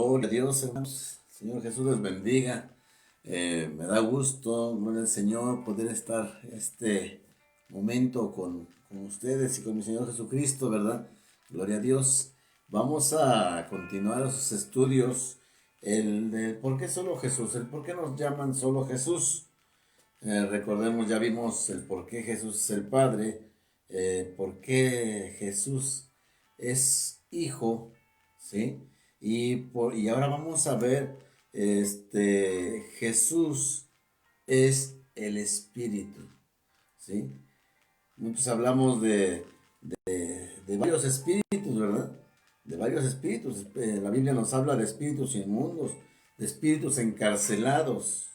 Gloria a Dios, hermanos. Señor Jesús les bendiga. Me da gusto, gloria al Señor, poder estar este momento con ustedes y con mi Señor Jesucristo, ¿verdad? Gloria a Dios. Vamos a continuar esos estudios. El de ¿por qué solo Jesús? El por qué nos llaman solo Jesús. Recordemos, ya vimos el por qué Jesús es el Padre, por qué Jesús es Hijo, ¿sí? Y ahora vamos a ver, Jesús es el Espíritu, ¿sí? Muchos hablamos de varios espíritus, ¿verdad? De varios espíritus. La Biblia nos habla de espíritus inmundos, de espíritus encarcelados.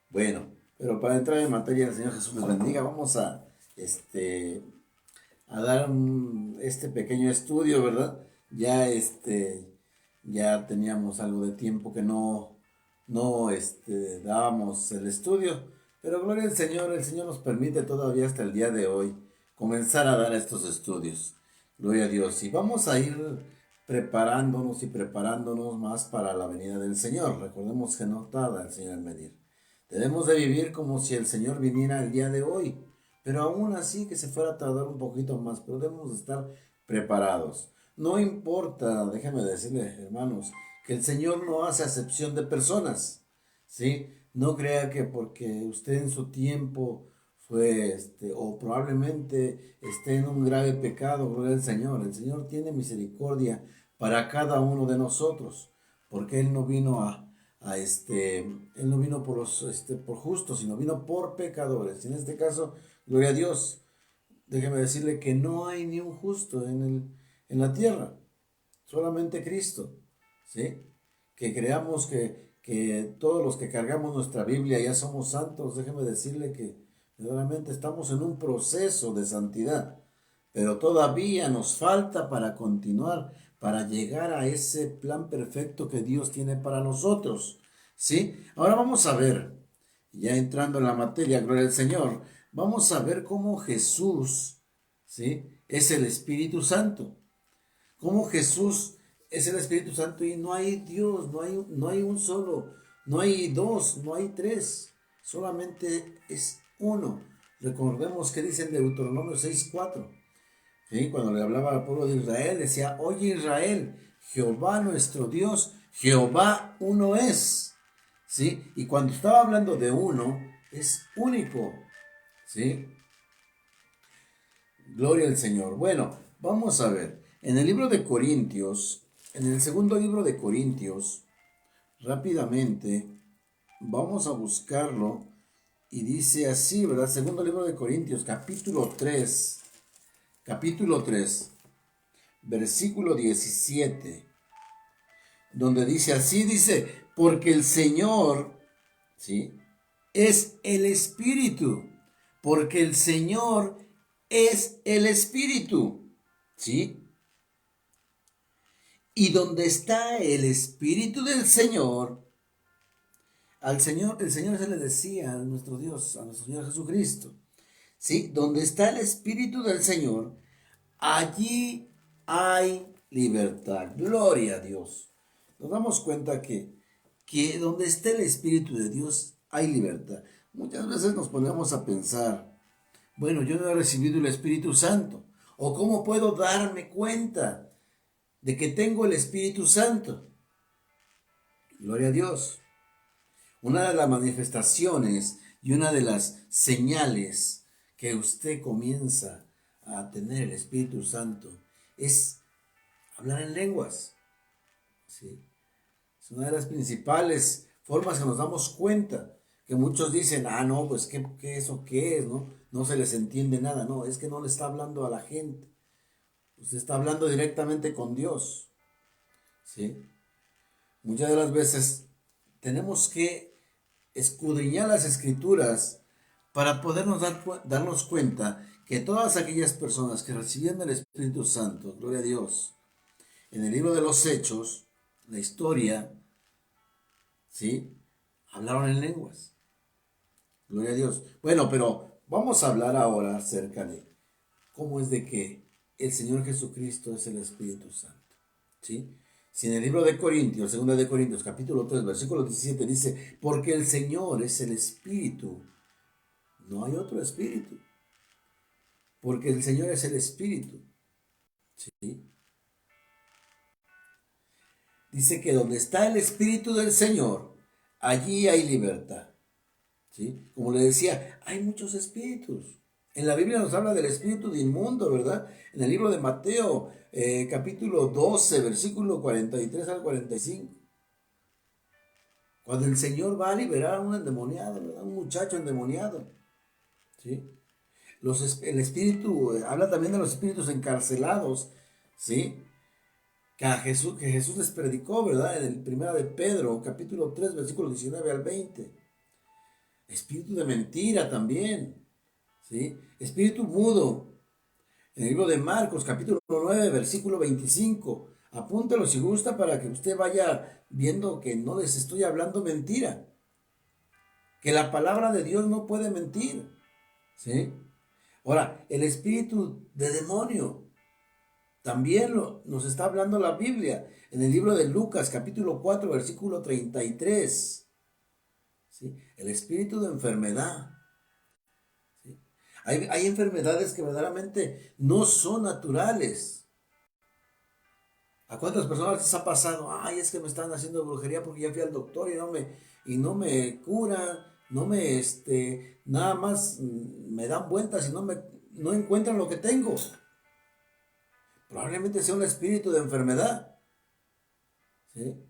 Bueno, pero para entrar en materia, el Señor Jesús les bendiga. Vamos a dar este pequeño estudio, ¿verdad? Ya teníamos algo de tiempo que no dábamos el estudio, pero gloria al Señor, el Señor nos permite todavía hasta el día de hoy comenzar a dar estos estudios. Gloria a Dios. Y vamos a ir preparándonos más para la venida del Señor. Recordemos que no tarda el Señor en venir. Debemos de vivir como si el Señor viniera el día de hoy, pero aún así que se fuera a tardar un poquito más, pero debemos de estar preparados. No importa, déjenme decirles, hermanos, que el Señor no hace acepción de personas, ¿sí? No crea que porque usted en su tiempo fue, o probablemente esté en un grave pecado, gloria al Señor. El Señor tiene misericordia para cada uno de nosotros, porque Él no vino Él no vino por justos, sino vino por pecadores. Y en este caso, gloria a Dios, déjeme decirle que no hay ni un justo en la tierra, solamente Cristo, ¿sí? Que creamos que todos los que cargamos nuestra Biblia ya somos santos. Déjeme decirle que verdaderamente estamos en un proceso de santidad, pero todavía nos falta para continuar, para llegar a ese plan perfecto que Dios tiene para nosotros, ¿sí? Ahora vamos a ver, ya entrando en la materia, gloria al Señor, vamos a ver cómo Jesús, ¿sí? Es el Espíritu Santo. Cómo Jesús es el Espíritu Santo y no hay Dios, no hay un solo, no hay dos, no hay tres, solamente es uno. Recordemos que dice en Deuteronomio 6:4, ¿sí? Cuando le hablaba al pueblo de Israel, decía: oye Israel, Jehová nuestro Dios, Jehová uno es, ¿sí? Y cuando estaba hablando de uno, es único, ¿sí? Gloria al Señor. Bueno, vamos a ver. En el libro de Corintios, en el segundo libro de Corintios, rápidamente vamos a buscarlo y dice así, ¿verdad? Segundo libro de Corintios, capítulo 3, versículo 17, donde dice así, dice: porque el Señor, ¿sí? Es el Espíritu, porque el Señor es el Espíritu, ¿sí? Y donde está el Espíritu del Señor, al Señor, el Señor se le decía a nuestro Dios, a nuestro Señor Jesucristo, ¿sí? Donde está el Espíritu del Señor, allí hay libertad. Gloria a Dios. Nos damos cuenta que donde está el Espíritu de Dios hay libertad. Muchas veces nos ponemos a pensar: bueno, yo no he recibido el Espíritu Santo, o ¿cómo puedo darme cuenta de que tengo el Espíritu Santo? Gloria a Dios. Una de las manifestaciones y una de las señales que usted comienza a tener el Espíritu Santo es hablar en lenguas, ¿sí? Es una de las principales formas que nos damos cuenta, que muchos dicen: ah, no, pues ¿qué eso qué es? ¿No? No se les entiende nada. No, es que no le está hablando a la gente. Usted está hablando directamente con Dios, ¿sí? Muchas de las veces tenemos que escudriñar las Escrituras para podernos darnos cuenta que todas aquellas personas que recibían el Espíritu Santo, gloria a Dios, en el libro de los Hechos, la historia, ¿sí? Hablaron en lenguas. Gloria a Dios. Bueno, pero vamos a hablar ahora acerca de cómo es de que el Señor Jesucristo es el Espíritu Santo, ¿sí? Si en el libro de Corintios, segunda de Corintios, capítulo 3 versículo 17 dice, porque el Señor es el Espíritu, no hay otro Espíritu, porque el Señor es el Espíritu, ¿sí? Dice que donde está el Espíritu del Señor, allí hay libertad, ¿sí? Como le decía, hay muchos espíritus. En la Biblia nos habla del espíritu de inmundo, ¿verdad? En el libro de Mateo, capítulo 12, versículo 43 al 45. Cuando el Señor va a liberar a un endemoniado, ¿verdad? Un muchacho endemoniado, ¿sí? El espíritu, habla también de los espíritus encarcelados, ¿sí? Que Jesús les predicó, ¿verdad? En el primera de Pedro, capítulo 3 versículo 19 al 20. Espíritu de mentira también, ¿sí? Espíritu mudo. En el libro de Marcos, capítulo 9 versículo 25. Apúntalo si gusta para que usted vaya viendo que no les estoy hablando mentira. Que la palabra de Dios no puede mentir, ¿sí? Ahora, el espíritu de demonio. También nos está hablando la Biblia en el libro de Lucas, capítulo 4 versículo 33. ¿Sí? El espíritu de enfermedad. ¿Sí? Hay enfermedades que verdaderamente no son naturales. ¿A cuántas personas les ha pasado? Ay, es que me están haciendo brujería porque ya fui al doctor y no me curan, nada más me dan vueltas y no encuentran lo que tengo. Probablemente sea un espíritu de enfermedad. ¿Sí?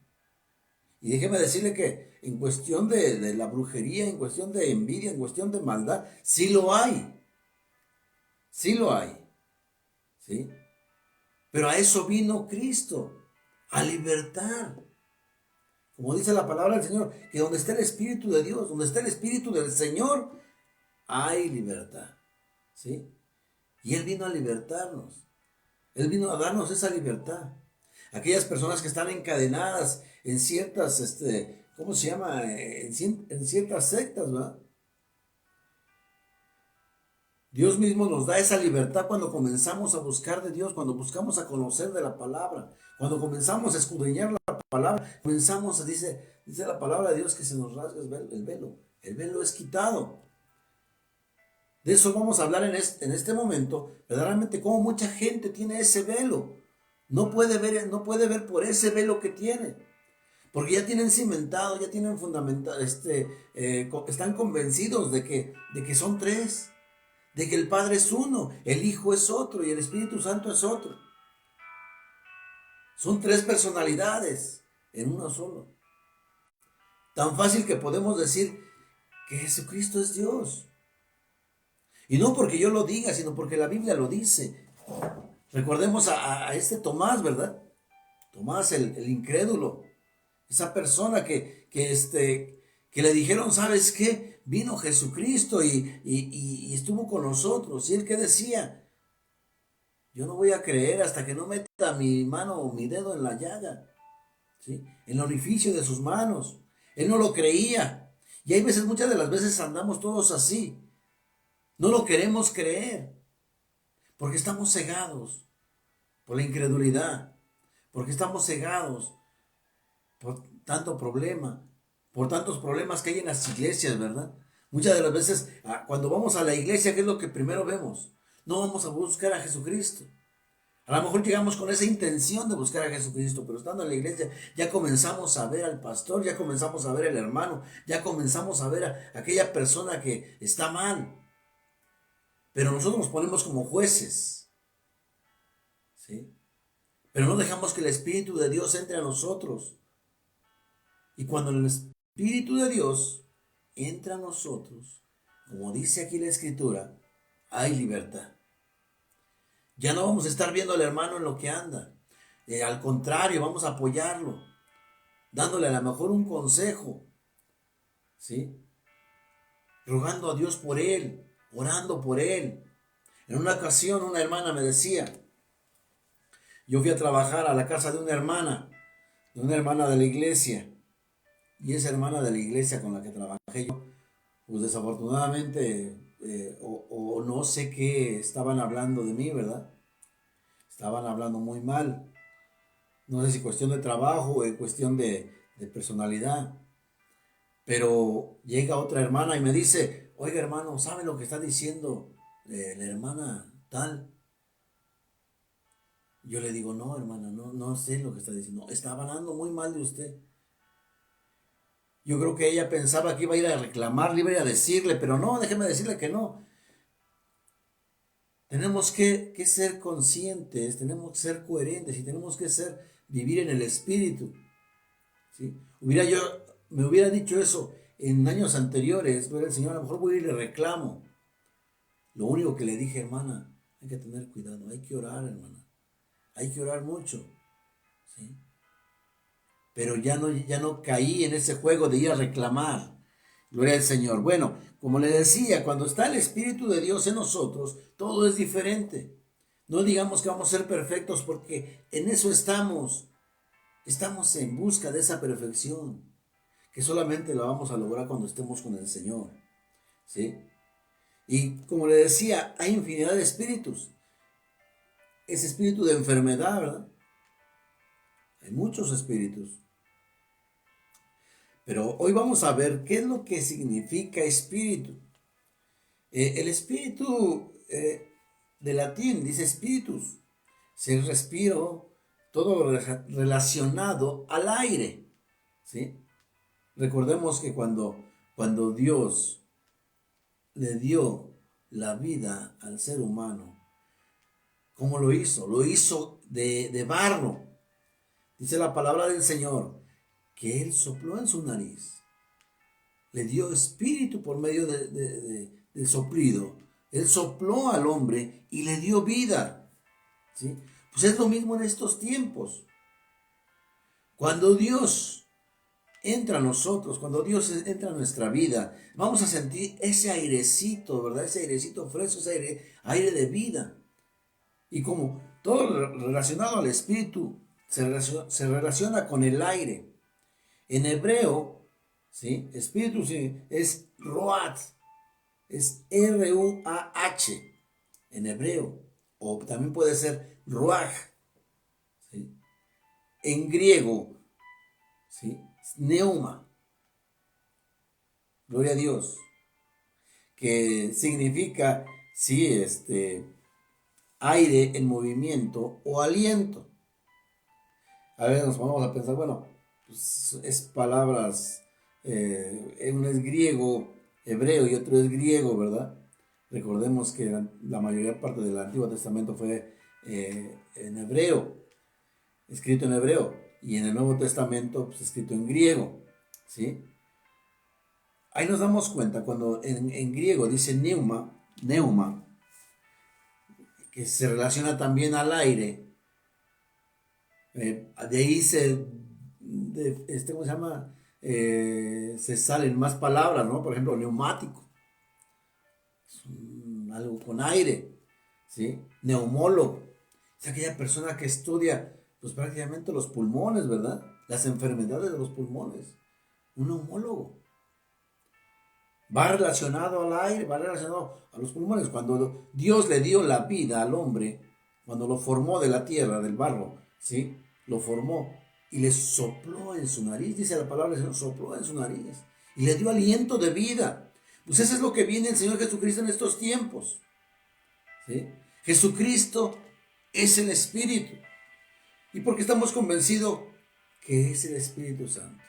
Y déjeme decirle que en cuestión de la brujería, en cuestión de envidia, en cuestión de maldad, sí lo hay. Sí lo hay. ¿Sí? Pero a eso vino Cristo, a libertar. Como dice la palabra del Señor, que donde está el Espíritu de Dios, donde está el Espíritu del Señor, hay libertad. ¿Sí? Y Él vino a libertarnos. Él vino a darnos esa libertad. Aquellas personas que están encadenadas en ciertas, ¿cómo se llama? En ciertas sectas, ¿verdad? Dios mismo nos da esa libertad cuando comenzamos a buscar de Dios, cuando buscamos a conocer de la palabra, cuando comenzamos a escudriñar la palabra, dice la palabra de Dios que se nos rasga el velo es quitado. De eso vamos a hablar en este momento, verdaderamente cómo mucha gente tiene ese velo. No puede ver por ese velo que tiene. Porque ya tienen cimentado, ya tienen fundamentado, están convencidos de que son tres, de que el Padre es uno, el Hijo es otro y el Espíritu Santo es otro. Son tres personalidades en uno solo. Tan fácil que podemos decir que Jesucristo es Dios. Y no porque yo lo diga, sino porque la Biblia lo dice. Recordemos a este Tomás, ¿verdad? Tomás el incrédulo. Esa persona que le dijeron, ¿sabes qué? Vino Jesucristo y estuvo con nosotros. ¿Y él qué decía? Yo no voy a creer hasta que no meta mi mano o mi dedo en la llaga, ¿sí? En el orificio de sus manos. Él no lo creía. Y hay veces, muchas de las veces andamos todos así. No lo queremos creer porque estamos cegados por la incredulidad, porque estamos cegados por tanto problema, por tantos problemas que hay en las iglesias, ¿verdad? Muchas de las veces, cuando vamos a la iglesia, ¿qué es lo que primero vemos? No vamos a buscar a Jesucristo. A lo mejor llegamos con esa intención de buscar a Jesucristo, pero estando en la iglesia ya comenzamos a ver al pastor, ya comenzamos a ver al hermano, ya comenzamos a ver a aquella persona que está mal. Pero nosotros nos ponemos como jueces, ¿sí? Pero no dejamos que el Espíritu de Dios entre a nosotros. Y cuando el Espíritu de Dios entra a nosotros, como dice aquí la Escritura, hay libertad. Ya no vamos a estar viendo al hermano en lo que anda. Al contrario, vamos a apoyarlo, dándole a lo mejor un consejo, ¿sí? Rogando a Dios por él, orando por él. En una ocasión una hermana me decía, yo fui a trabajar a la casa de una hermana de la iglesia, y esa hermana de la iglesia con la que trabajé yo, pues desafortunadamente, o no sé qué estaban hablando de mí, ¿verdad? Estaban hablando muy mal. No sé si cuestión de trabajo o cuestión de personalidad. Pero llega otra hermana y me dice, oiga hermano, ¿sabe lo que está diciendo la hermana tal? Yo le digo, no hermana, no sé lo que está diciendo. Está hablando muy mal de usted. Yo creo que ella pensaba que iba a ir a reclamarle, iba a ir a decirle, pero no, déjeme decirle que no. Tenemos que ser conscientes, tenemos que ser coherentes y tenemos que vivir en el espíritu. ¿Sí? Me hubiera dicho eso en años anteriores, pero el Señor, a lo mejor voy a ir y le reclamo. Lo único que le dije, hermana, hay que tener cuidado, hay que orar, hermana, hay que orar mucho, ¿sí? Pero ya no caí en ese juego de ir a reclamar. Gloria al Señor. Bueno, como le decía, cuando está el Espíritu de Dios en nosotros, todo es diferente. No digamos que vamos a ser perfectos porque en eso estamos. Estamos en busca de esa perfección, que solamente la vamos a lograr cuando estemos con el Señor, ¿sí? Y como le decía, hay infinidad de espíritus. Ese espíritu de enfermedad, ¿verdad? Hay muchos espíritus. Pero hoy vamos a ver qué es lo que significa espíritu. El espíritu de latín dice spiritus, se respiro, todo relacionado al aire, ¿sí? Recordemos que cuando Dios le dio la vida al ser humano, ¿cómo lo hizo? Lo hizo de barro. Dice la palabra del Señor que Él sopló en su nariz, le dio espíritu por medio del soplido. Él sopló al hombre y le dio vida, ¿sí? Pues es lo mismo en estos tiempos. Cuando Dios entra a nosotros, cuando Dios entra a nuestra vida, vamos a sentir ese airecito, ¿verdad? Ese airecito fresco, ese aire de vida. Y como todo relacionado al espíritu se relaciona con el aire. En hebreo, ¿sí? Espíritu sí, es Ruach, es R-U-A-H en hebreo, o también puede ser Ruach, ¿sí? En griego, ¿sí? Neuma, gloria a Dios, que significa, sí, aire en movimiento o aliento. A ver, nos vamos a pensar, bueno, pues es palabras, uno es griego, hebreo y otro es griego, ¿verdad? Recordemos que la mayoría parte del Antiguo Testamento fue en hebreo, escrito en hebreo, y en el Nuevo Testamento pues, escrito en griego, ¿sí? Ahí nos damos cuenta cuando en griego dice neuma, que se relaciona también al aire. De ahí ¿cómo se llama? Se salen más palabras, ¿no? Por ejemplo, neumático, es algo con aire, ¿sí? Neumólogo, es aquella persona que estudia, pues prácticamente los pulmones, ¿verdad? Las enfermedades de los pulmones, un neumólogo. Va relacionado al aire, va relacionado a los pulmones. Cuando Dios le dio la vida al hombre, cuando lo formó de la tierra, del barro, ¿sí? Lo formó y le sopló en su nariz, dice la palabra, se sopló en su nariz y le dio aliento de vida. Pues eso es lo que viene el Señor Jesucristo en estos tiempos, ¿sí? Jesucristo es el Espíritu. ¿Y por qué estamos convencidos que es el Espíritu Santo?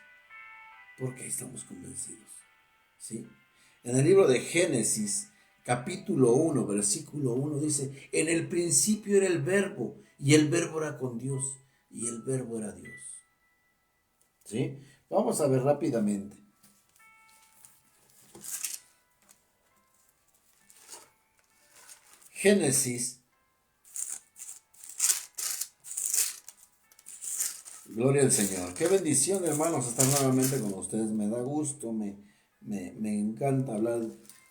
¿Por qué estamos convencidos? ¿Sí? En el libro de Génesis, capítulo 1, versículo 1 dice, en el principio era el verbo, y el verbo era con Dios, y el verbo era Dios. ¿Sí? Vamos a ver rápidamente. Génesis, gloria al Señor. Qué bendición, hermanos, estar nuevamente con ustedes. Me da gusto, me encanta hablar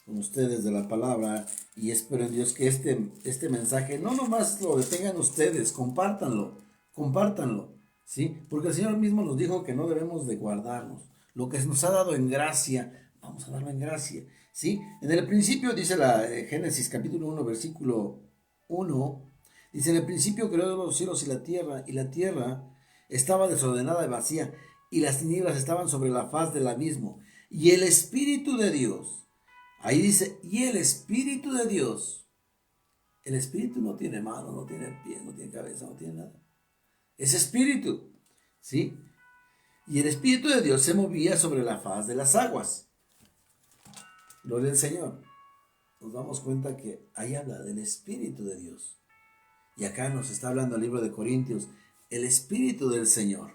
con ustedes de la palabra y espero en Dios que este mensaje no nomás lo detengan ustedes, compártanlo, ¿sí? Porque el Señor mismo nos dijo que no debemos de guardarnos. Lo que nos ha dado en gracia, vamos a darlo en gracia, ¿sí? En el principio dice Génesis capítulo 1, versículo 1, dice, en el principio creó los cielos y la tierra estaba desordenada y vacía, y las tinieblas estaban sobre la faz del abismo. Y el Espíritu de Dios, ahí dice, y el Espíritu no tiene mano, no tiene pie, no tiene cabeza, no tiene nada. Es Espíritu, ¿sí? Y el Espíritu de Dios se movía sobre la faz de las aguas. Gloria al Señor. Nos damos cuenta que ahí habla del Espíritu de Dios. Y acá nos está hablando el libro de Corintios, el Espíritu del Señor.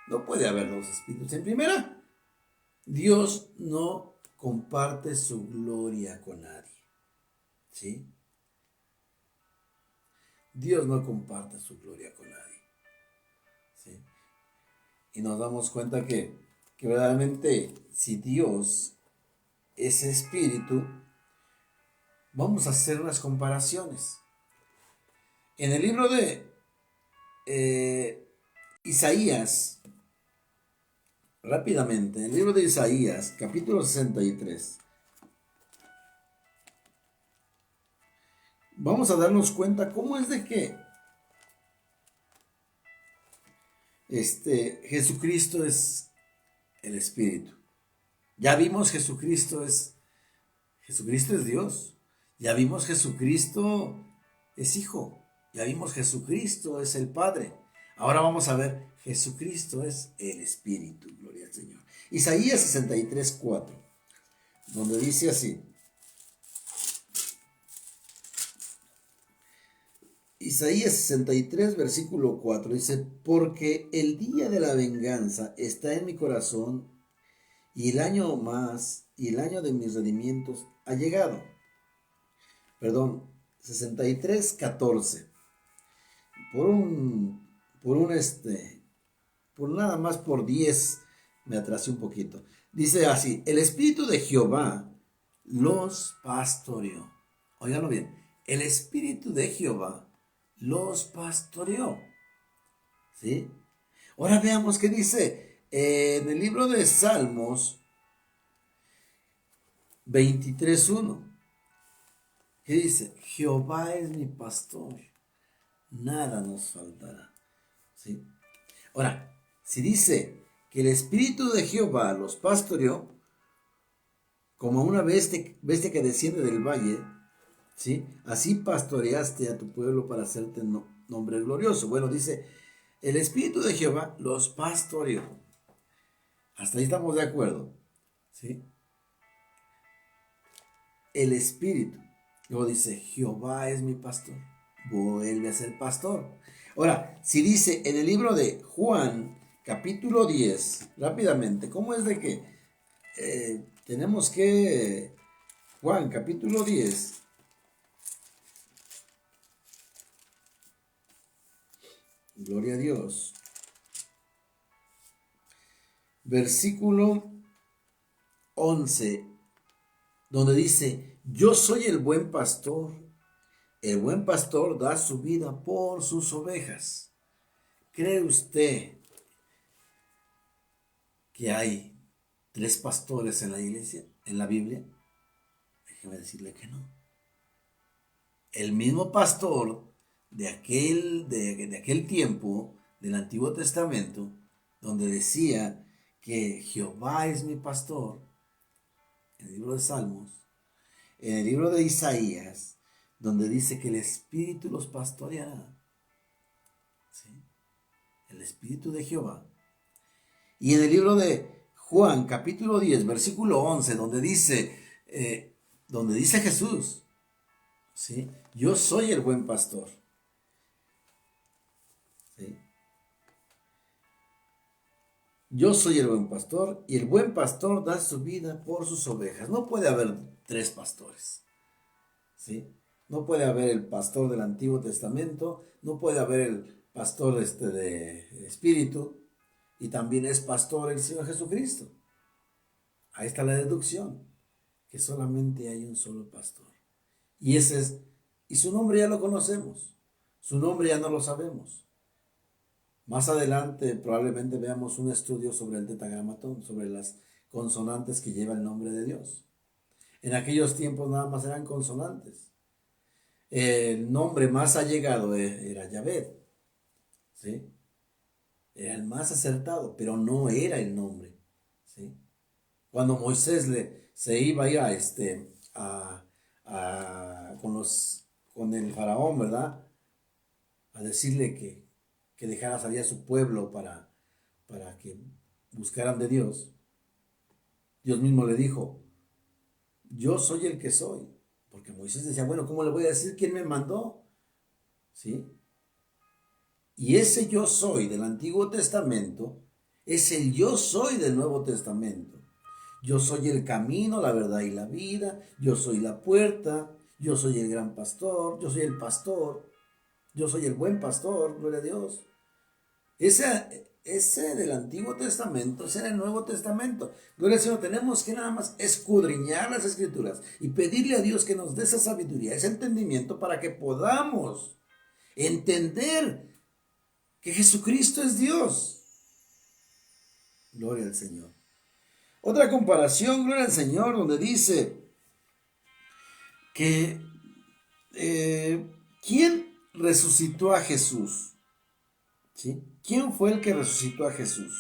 No puede haber dos espíritus. En primera, Dios no comparte su gloria con nadie. ¿Sí? Dios no comparte su gloria con nadie. ¿Sí? Y nos damos cuenta que verdaderamente si Dios es espíritu, vamos a hacer unas comparaciones. En el libro de Isaías, rápidamente, en el libro de Isaías, capítulo 63, vamos a darnos cuenta cómo es de que Jesucristo es el Espíritu. Ya vimos Jesucristo es Dios. Ya vimos Jesucristo es Hijo. Ya vimos Jesucristo es el Padre. Ahora vamos a ver, Jesucristo es el Espíritu. Gloria al Señor. Isaías 63, 4, donde dice así. Isaías 63, versículo 4 dice, porque el día de la venganza está en mi corazón y el año de mis redimientos ha llegado. Perdón, 63, 14. Por nada más por 10 me atrasé un poquito. Dice así, el Espíritu de Jehová los pastoreó. Óiganlo bien, el Espíritu de Jehová los pastoreó. ¿Sí? Ahora veamos qué dice en el libro de Salmos 23:1. ¿Qué dice? Jehová es mi pastor, nada nos faltará. ¿Sí? Ahora, si dice que el Espíritu de Jehová los pastoreó, como una bestia que desciende del valle, ¿sí? Así pastoreaste a tu pueblo para hacerte nombre glorioso. Bueno, dice, el Espíritu de Jehová los pastoreó. Hasta ahí estamos de acuerdo. ¿Sí? El Espíritu. Luego dice, Jehová es mi pastor. Vuelve a ser pastor. Ahora, si dice en el libro de Juan, capítulo 10, rápidamente, ¿cómo es de que tenemos que... Juan, capítulo 10. Gloria a Dios. Versículo 11, donde dice, yo soy el buen pastor. El buen pastor da su vida por sus ovejas. ¿Cree usted que hay 3 pastores en la iglesia, en la Biblia? Déjeme decirle que no. El mismo pastor de aquel tiempo, del Antiguo Testamento, donde decía que Jehová es mi pastor, en el libro de Salmos, en el libro de Isaías, donde dice que el Espíritu los pastoreará. ¿Sí? El Espíritu de Jehová. Y en el libro de Juan, capítulo 10, versículo 11, donde dice Jesús, ¿sí? Yo soy el buen pastor. ¿Sí? Yo soy el buen pastor y el buen pastor da su vida por sus ovejas. No puede haber 3 pastores. ¿Sí? No puede haber el pastor del Antiguo Testamento, no puede haber el pastor de Espíritu, y también es pastor el Señor Jesucristo. Ahí está la deducción, que solamente hay un solo pastor. Y su nombre ya lo conocemos, su nombre ya no lo sabemos. Más adelante probablemente veamos un estudio sobre el tetragramatón, sobre las consonantes que lleva el nombre de Dios. En aquellos tiempos nada más eran consonantes. El nombre más allegado era Yahvé, ¿sí? era el más acertado, pero no era el nombre, ¿sí? Cuando Moisés se iba a ir con el faraón, ¿verdad? A decirle que dejara salir a su pueblo para que buscaran de Dios. Dios mismo le dijo, yo soy el que soy. Porque Moisés decía, bueno, ¿cómo le voy a decir quién me mandó? ¿Sí? Y ese yo soy del Antiguo Testamento es el yo soy del Nuevo Testamento. Yo soy el camino, la verdad y la vida. Yo soy la puerta. Yo soy el gran pastor. Yo soy el pastor. Yo soy el buen pastor. Gloria a Dios. Ese del Antiguo Testamento, ese era el Nuevo Testamento. Gloria al Señor, tenemos que nada más escudriñar las Escrituras y pedirle a Dios que nos dé esa sabiduría, ese entendimiento para que podamos entender que Jesucristo es Dios. Gloria al Señor. Otra comparación, gloria al Señor, donde dice que ¿quién resucitó a Jesús? ¿Sí? ¿Quién fue el que resucitó a Jesús?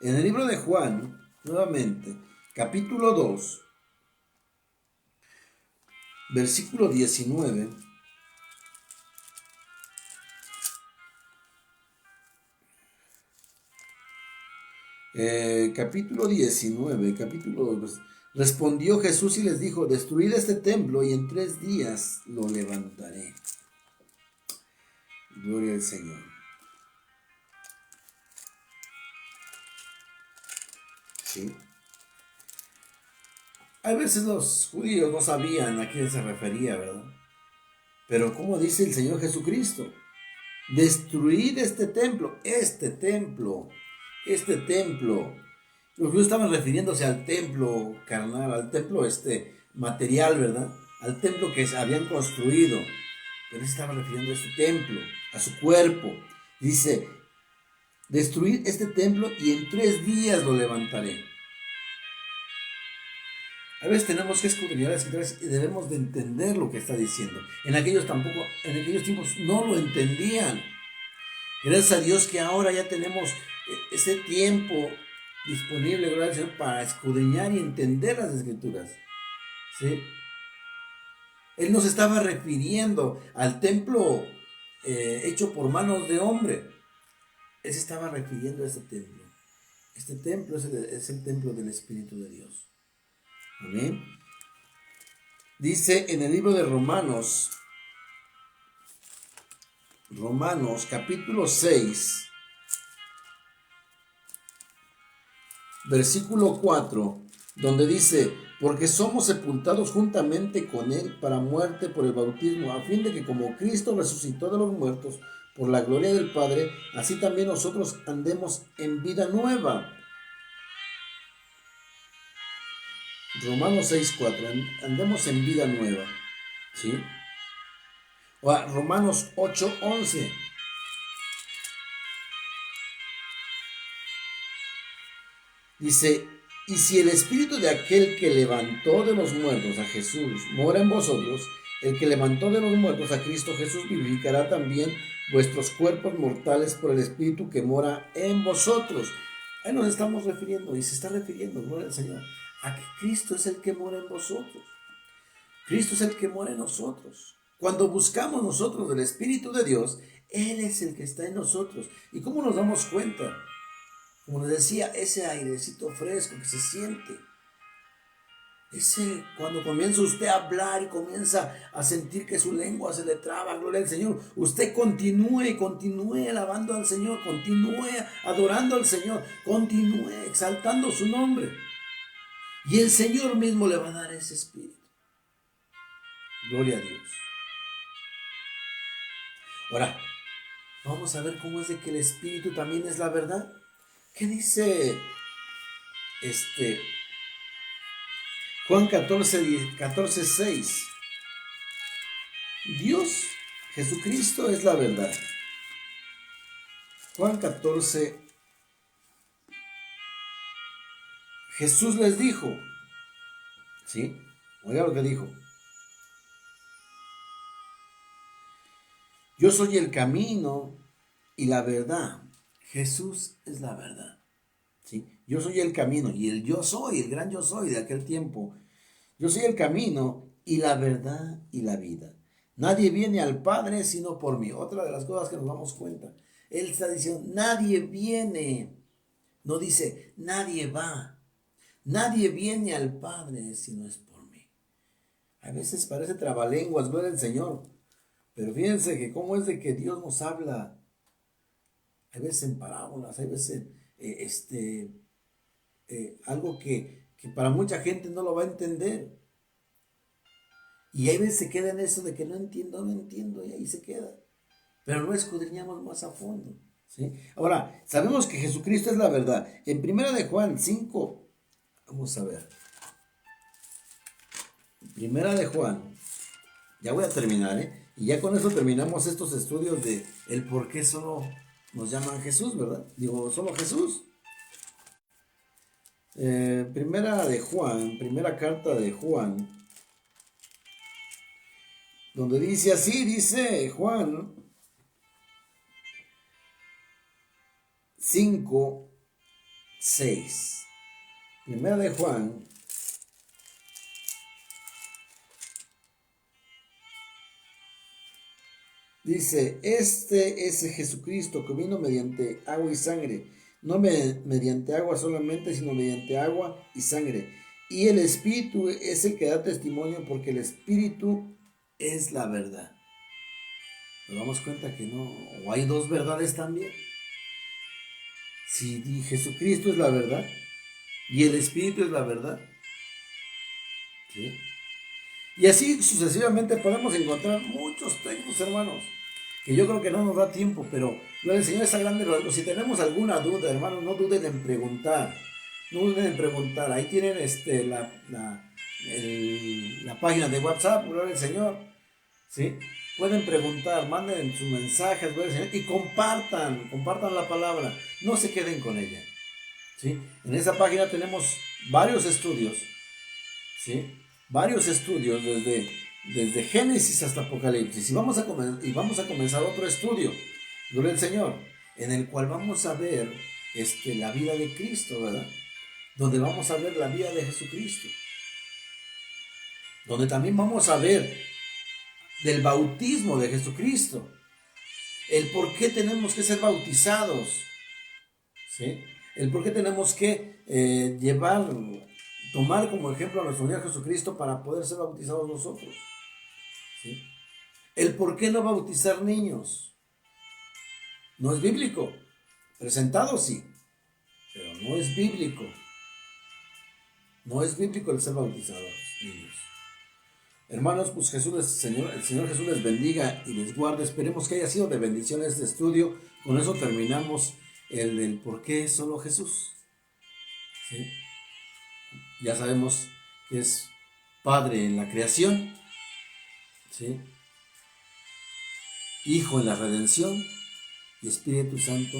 En el libro de Juan, nuevamente, capítulo 2, versículo 19. Capítulo 19, capítulo 2. Respondió Jesús y les dijo, destruid este templo y en 3 días lo levantaré. Gloria al Señor. ¿Sí? A veces los judíos no sabían a quién se refería, ¿verdad? Pero como dice el Señor Jesucristo, destruid este templo, este templo, este templo. Los judíos estaban refiriéndose al templo carnal, al templo material, ¿verdad? Al templo que habían construido. Pero se estaba refiriendo a este templo, a su cuerpo. Dice, destruid este templo y en 3 días lo levantaré. A veces tenemos que escudriñar las Escrituras y debemos de entender lo que está diciendo. En aquellos tiempos no lo entendían. Gracias a Dios que ahora ya tenemos ese tiempo disponible, gloria al Señor, para escudriñar y entender las Escrituras. ¿Sí? Él nos estaba refiriendo al templo hecho por manos de hombre. Él se estaba refiriendo a este templo. Este templo es el templo del Espíritu de Dios. Amén. Dice en el libro de Romanos capítulo 6, versículo 4, donde dice, porque somos sepultados juntamente con Él para muerte por el bautismo, a fin de que como Cristo resucitó de los muertos por la gloria del Padre, así también nosotros andemos en vida nueva. Romanos 6:4, andemos en vida nueva. ¿Sí? O Romanos 8:11. Dice, y si el espíritu de aquel que levantó de los muertos a Jesús mora en vosotros, el que levantó de los muertos a Cristo Jesús vivificará también vuestros cuerpos mortales por el espíritu que mora en vosotros. Ahí nos estamos refiriendo, y se está refiriendo, gloria al Señor, a que Cristo es el que mora en vosotros. Cristo es el que mora en nosotros. Cuando buscamos nosotros del Espíritu de Dios, Él es el que está en nosotros. ¿Y cómo nos damos cuenta? Como les decía, ese airecito fresco que se siente. Cuando comienza usted a hablar y comienza a sentir que su lengua se le traba, gloria al Señor, usted continúe alabando al Señor, continúe adorando al Señor, continúe exaltando su nombre. Y el Señor mismo le va a dar ese espíritu. Gloria a Dios. Ahora, vamos a ver cómo es de que el espíritu también es la verdad. ¿Qué dice Juan 14:6? Dios, Jesucristo es la verdad. Juan 14, Jesús les dijo, ¿sí? Oiga lo que dijo. Yo soy el camino y la verdad. Jesús es la verdad. ¿Sí? Yo soy el camino y el yo soy, el gran yo soy de aquel tiempo. Yo soy el camino y la verdad y la vida. Nadie viene al Padre sino por mí. Otra de las cosas que nos damos cuenta. Él está diciendo, nadie viene. No dice, nadie va. Nadie viene al Padre si no es por mí. A veces parece trabalenguas, gloria al Señor. Pero fíjense que cómo es de que Dios nos habla. Hay veces en parábolas, hay veces algo que para mucha gente no lo va a entender. Y hay veces se queda en eso de que no entiendo, no entiendo, y ahí se queda. Pero no escudriñamos más a fondo. ¿Sí? Ahora, sabemos que Jesucristo es la verdad. En 1 de Juan 5, vamos a ver. 1 de Juan, ya voy a terminar, ¿eh? Y ya con eso terminamos estos estudios de el por qué solo nos llaman Jesús, ¿verdad? Digo, solo Jesús. Primera carta de Juan, donde dice así, dice Juan 5:6. Primera de Juan dice, este es Jesucristo que vino mediante agua y sangre, no mediante agua solamente, sino mediante agua y sangre. Y el Espíritu es el que da testimonio, porque el Espíritu es la verdad. Nos damos cuenta que no, o hay dos verdades también. Si Jesucristo es la verdad y el Espíritu es la verdad, ¿sí? Y así sucesivamente podemos encontrar muchos textos, hermanos, que yo creo que no nos da tiempo, pero el Señor está grande. Si tenemos alguna duda, hermanos, no duden en preguntar. No duden en preguntar. Ahí tienen la página de WhatsApp, gloria al Señor. ¿Sí? Pueden preguntar, manden sus mensajes, gloria al Señor, y compartan la palabra. No se queden con ella. ¿Sí? En esa página tenemos varios estudios. ¿Sí? Varios estudios desde Génesis hasta Apocalipsis. Y vamos a comenzar otro estudio, gloria al Señor, en el cual vamos a ver la vida de Cristo, ¿verdad? Donde vamos a ver la vida de Jesucristo. Donde también vamos a ver del bautismo de Jesucristo. El por qué tenemos que ser bautizados. ¿Sí? El por qué tenemos que tomar como ejemplo a nuestro Señor Jesucristo para poder ser bautizados nosotros. ¿Sí? El por qué no bautizar niños. No es bíblico. Presentado sí, pero no es bíblico. No es bíblico el ser bautizados niños. Hermanos, pues el Señor Jesús les bendiga y les guarde. Esperemos que haya sido de bendición este estudio. Con eso terminamos el por qué solo Jesús. ¿Sí? Ya sabemos que es Padre en la creación, ¿sí? Hijo en la redención y Espíritu Santo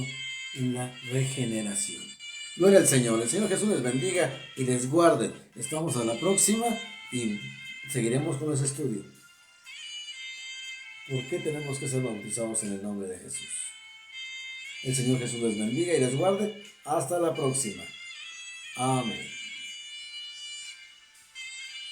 en la regeneración. Gloria al Señor. El Señor Jesús les bendiga y les guarde. Estamos a la próxima y seguiremos con ese estudio. ¿Por qué tenemos que ser bautizados en el nombre de Jesús? El Señor Jesús les bendiga y les guarde. Hasta la próxima. Amén.